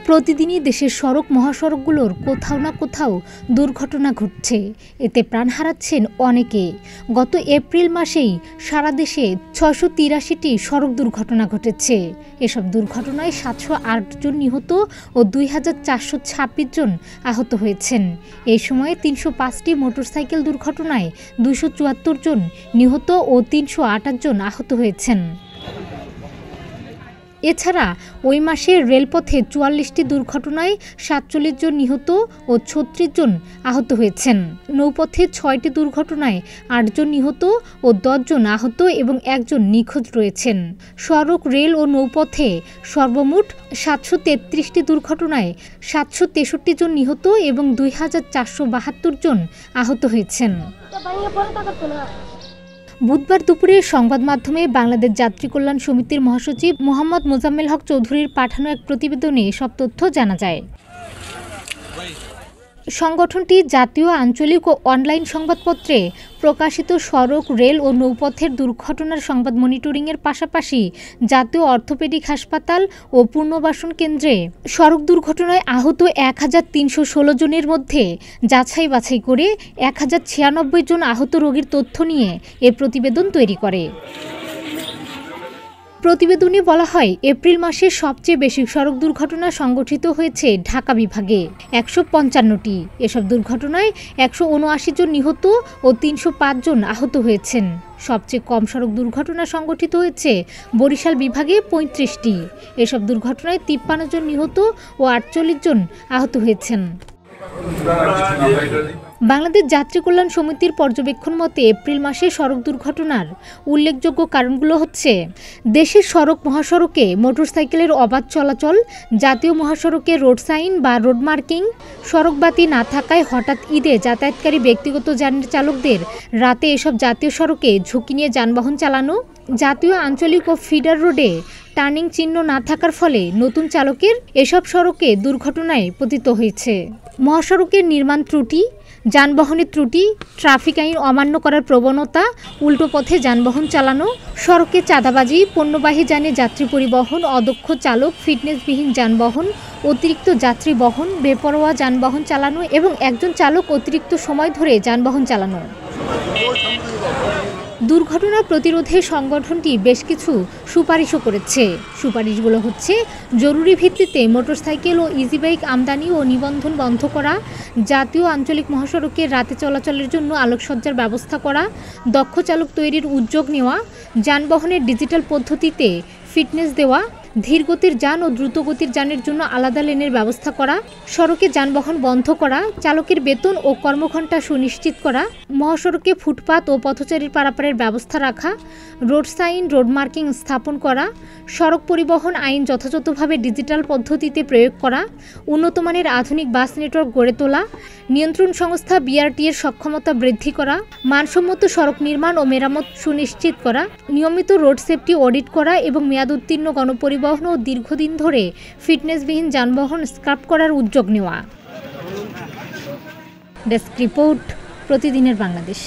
প্রতিদিনই দেশের সড়ক মহাসড়কগুলোর কোথাও না কোথাও দুর্ঘটনা ঘটছে। এতে প্রাণ হারাচ্ছেন অনেকে। গত এপ্রিল মাসেই সারা দেশে ৬৮৩টি সড়ক দুর্ঘটনা ঘটেছে। এসব দুর্ঘটনায় ৭০৮ জন নিহত ও ২৪২৬ জন আহত হয়েছেন। এই সময়ে ৩০৫টি মোটরসাইকেল দুর্ঘটনায় ২৭৪ জন নিহত ও ৩২৮ জন আহত হয়েছেন। এছাড়া ওই মাসে রেলপথে ৪৪টি দুর্ঘটনায় ৪৭ জন নিহত ও ৩৬ জন আহত হয়েছেন। নৌপথে ৬টি দুর্ঘটনায় ৮ জন নিহত ও ১০ জন আহত এবং ১ জন নিখোঁজ রয়েছেন। সড়ক, রেল ও নৌপথে সর্বমোট ৭৩৩টি দুর্ঘটনায় ৭৬৩ জন নিহত এবং ২৪৭২ জন আহত হয়েছেন। বুধবার দুপুরে সংবাদ মাধ্যমে বাংলাদেশ যাত্রী কল্যাণ সমিতির মহাসচিব মোহাম্মদ মোজাম্মেল হক চৌধুরীর পাঠানো এক প্রতিবেদনে এসব তথ্য জানা যায়। সংগঠনটি জাতীয়, আঞ্চলিক ও অনলাইন সংবাদপত্রে প্রকাশিত সড়ক, রেল ও নৌপথের দুর্ঘটনার সংবাদ মনিটরিংয়ের পাশাপাশি জাতীয় অর্থোপেডিক হাসপাতাল ও পুনর্বাসন কেন্দ্রে সড়ক দুর্ঘটনায় আহত ১৩১৬ জনের মধ্যে যাচাই বাছাই করে ১০৯৬ জন আহত রোগীর তথ্য নিয়ে এ প্রতিবেদন তৈরি করে। প্রতিবেদনে বলা হয়, এপ্রিল মাসে সবচেয়ে বেশি সড়ক দুর্ঘটনা সংঘটিত হয়েছে ঢাকা বিভাগে ১৫৫টি। এসব দুর্ঘটনায় ১৭৯ জন নিহত ও ৩০৫ জন আহত হয়েছেন। সবচেয়ে কম সড়ক দুর্ঘটনা সংঘটিত হয়েছে বরিশাল বিভাগে ৩৫টি। এসব দুর্ঘটনায় ৫৩ জন নিহত ও ৪৮ জন আহত হয়েছেন। বাংলাদেশ যাত্রী কল্যাণ সমিতির পর্যবেক্ষণ মতে এপ্রিল মাসে সড়ক দুর্ঘটনার উল্লেখযোগ্য কারণগুলো হচ্ছে: দেশের সড়ক মহাসড়কে মোটরসাইকেলের অবাধ চলাচল, জাতীয় মহাসড়কে রোড সাইন বা রোড মার্কিং, সড়কবাতি না থাকায় হঠাৎ ঈদে যাতায়াতকারী ব্যক্তিগত যানের চালকদের রাতে এসব জাতীয় সড়কে ঝুঁকি নিয়ে যানবাহন চালানো, জাতীয়, আঞ্চলিক ও ফিডার রোডে টার্নিং চিহ্ন না থাকার ফলে নতুন চালকের এসব সড়কে দুর্ঘটনায় পতিত হয়েছে। মহাসড়কের নির্মাণ ত্রুটি, যানবাহনের ত্রুটি, ট্রাফিক আইন অমান্য করার প্রবণতা, উল্টো পথে যানবাহন চালানো, সড়কে চাঁদাবাজি, পণ্যবাহী যানে যাত্রী পরিবহন, অদক্ষ চালক, ফিটনেসবিহীন যানবাহন, অতিরিক্ত যাত্রী বহন, বেপরোয়া যানবাহন চালানো এবং একজন চালক অতিরিক্ত সময় ধরে যানবাহন চালানো। দুর্ঘটনা প্রতিরোধে সংগঠনটি বেশ কিছু সুপারিশও করেছে। সুপারিশগুলো হচ্ছে: জরুরি ভিত্তিতে মোটরসাইকেল ও ইজি বাইক আমদানি ও নিবন্ধন বন্ধ করা, জাতীয়, আঞ্চলিক মহাসড়কে রাতে চলাচলের জন্য আলোকসজ্জার ব্যবস্থা করা, দক্ষ চালক তৈরির উদ্যোগ নেওয়া, যানবাহনের ডিজিটাল পদ্ধতিতে ফিটনেস দেওয়া, ধীরগতির যান ও দ্রুতগতির যানের জন্য আলাদা লেনের ব্যবস্থা করা, সড়কে যানবাহন বন্ধ করা, চালকের বেতন ও কর্মঘণ্টা সুনিশ্চিত করা, মহাসড়কে ফুটপাত ও পথচারীর পারাপারের ব্যবস্থা রাখা, রোড সাইন, রোড মার্কিং স্থাপন করা, সড়ক পরিবহন আইন যথাযথভাবে ডিজিটাল পদ্ধতিতে প্রয়োগ করা, উন্নতমানের আধুনিক বাস নেটওয়ার্ক গড়ে তোলা, নিয়ন্ত্রণ সংস্থা BRT এর সক্ষমতা বৃদ্ধি করা, মানসম্মত সড়ক নির্মাণ ও মেরামত সুনিশ্চিত করা, নিয়মিত রোড সেফটি অডিট করা এবং মেয়াদ উত্তীর্ণ গণপরিবহন ও দীর্ঘদিন ধরে ফিটনেসবিহীন যানবাহন স্ক্র্যাপ করার উদ্যোগ নেওয়া। ডেস্ক রিপোর্ট, প্রতিদিনের বাংলাদেশ।